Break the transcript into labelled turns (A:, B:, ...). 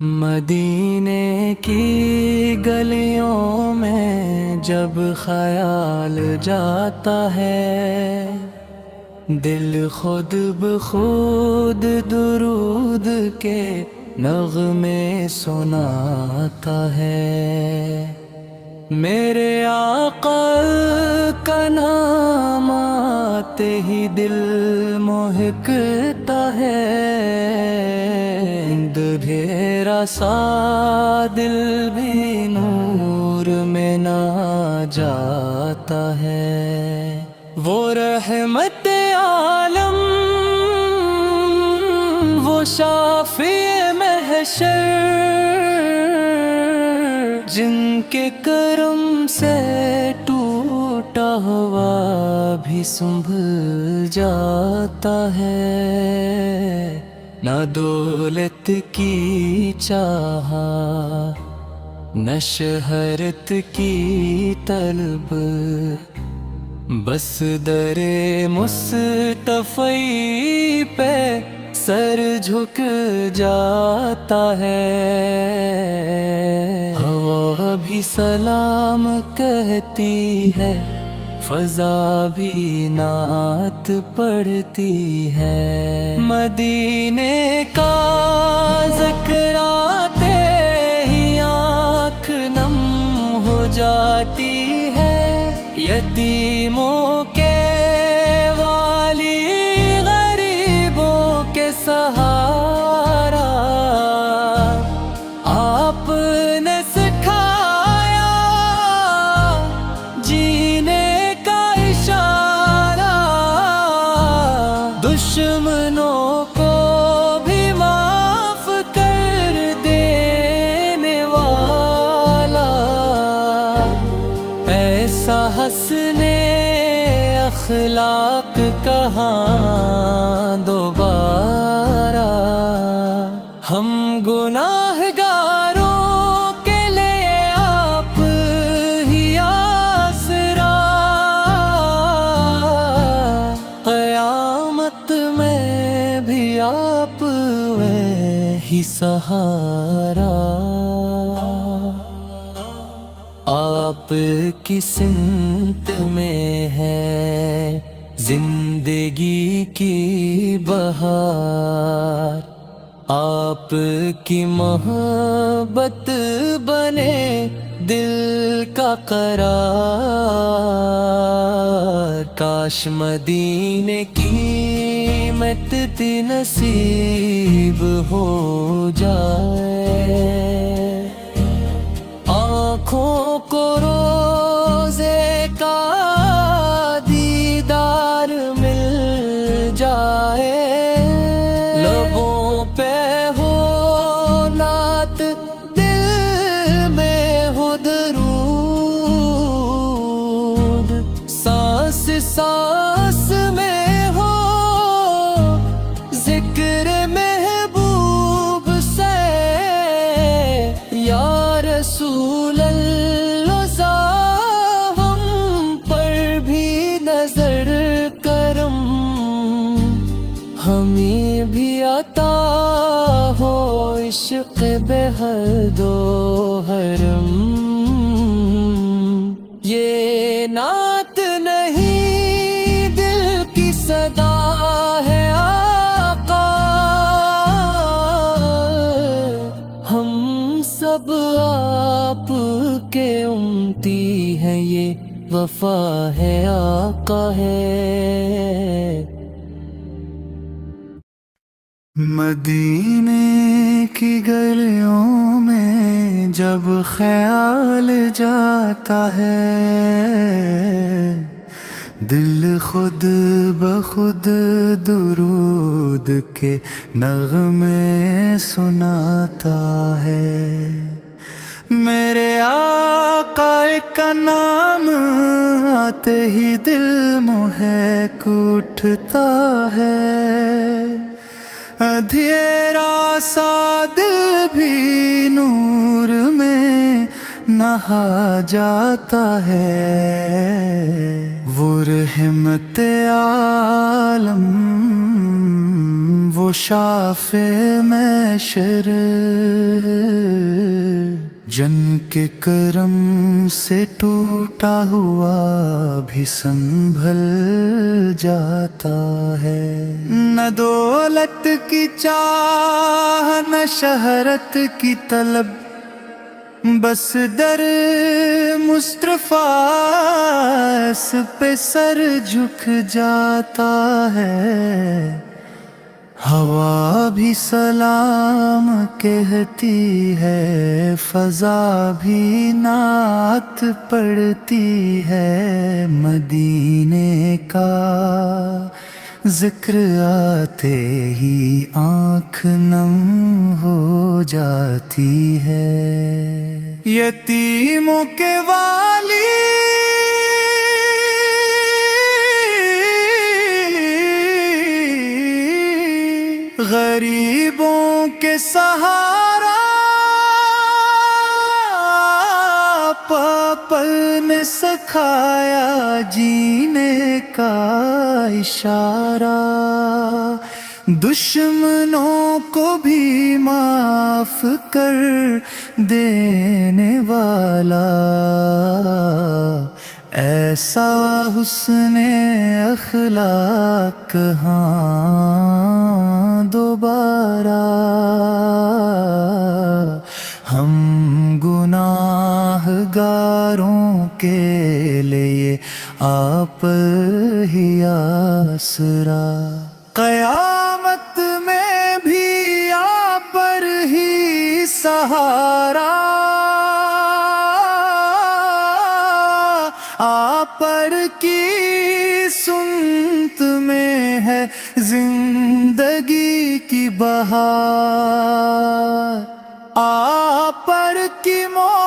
A: مدینے کی گلیوں میں جب خیال جاتا ہے، دل خود بخود درود کے نغمے سناتا ہے۔ میرے آقا کا نام آتے ہی دل مہکتا ہے، اندھیرا سا دل بھی نور میں نہ جاتا ہے۔ وہ رحمت عالم، وہ شافی محشر، جن کے کرم سے ٹوٹا ہوا بھی سنبھل جاتا ہے۔ نہ دولت کی چاہ، نہ شہرت کی طلب، بس در مصطفی پہ سر جھک جاتا ہے۔ ہوا بھی سلام کہتی ہے، فضا بھی نعت پڑھتی ہے۔ مدینے کا ذکر آتے ہی آنکھ نم ہو جاتی ہے۔ یتیموں کے والی، غریبوں کے سہارا، آپ نے سکھایا جینے کا اشارہ، دشمنوں کو بھی معاف کر دینے والا، ایسا حسن اخلاق کہاں دوبارہ۔ ہم گناہگاروں کے لیے آپ ہی آسرا، قیامت میں بھی آپ ہی سہارا۔ آپ کی سمت میں ہے زندگی کی بہار، آپ کی محبت بنے دل کا قرار۔ کاش مدینے کی مدد نصیب ہو جائے، آنکھوں کو روزے کا دیدار مل جائے، لبوں پہ ہو نعت، دل میں ہو درود، سانس سانس میں ہو ذکر محبوب سے، یا رسول اللہ ہم پر بھی نظر کرم، ہمیں بھی عطا ہو عشق بحد و حرم۔ یہ نعت نہیں دل کی صدا ہے آقا، ہم سب آپ کے امتی ہیں، یہ وفا ہے آقا ہے۔ مدینے کی گلیوں میں جب خیال جاتا ہے، دل خود بخود درود کے نغمے سناتا ہے۔ میرے آقا کا نام آتے ہی دل مہک اٹھتا ہے، اندھیرا سا دل بھی نور میں نہا جاتا ہے، وہ رحمت عالم، وہ شافع محشر، جن کے کرم سے ٹوٹا ہوا بھی سنبھل جاتا ہے۔ نہ دولت کی چاہ نہ شہرت کی طلب، بس در مصطفیٰ اس پہ سر جھک جاتا ہے۔ ہوا بھی سلام کہتی ہے، فضا بھی نعت پڑھتی ہے، مدینے کا ذکر آتے ہی آنکھ نم ہو جاتی ہے۔ یتیموں کے والی غریبوں کے سہارا، پاپا نے سکھایا جینے کا اشارہ، دشمنوں کو بھی معاف کر دینے والا، ایسا حسن اخلاق کہاں دوبارہ۔ ہم گناہ گاروں کے لیے آپ ہی آسرا، قیامت میں بھی آپ پر ہی سہارا، آپ پر کی سنت میں ہے زندگی کی بہار، آپ پر کی موت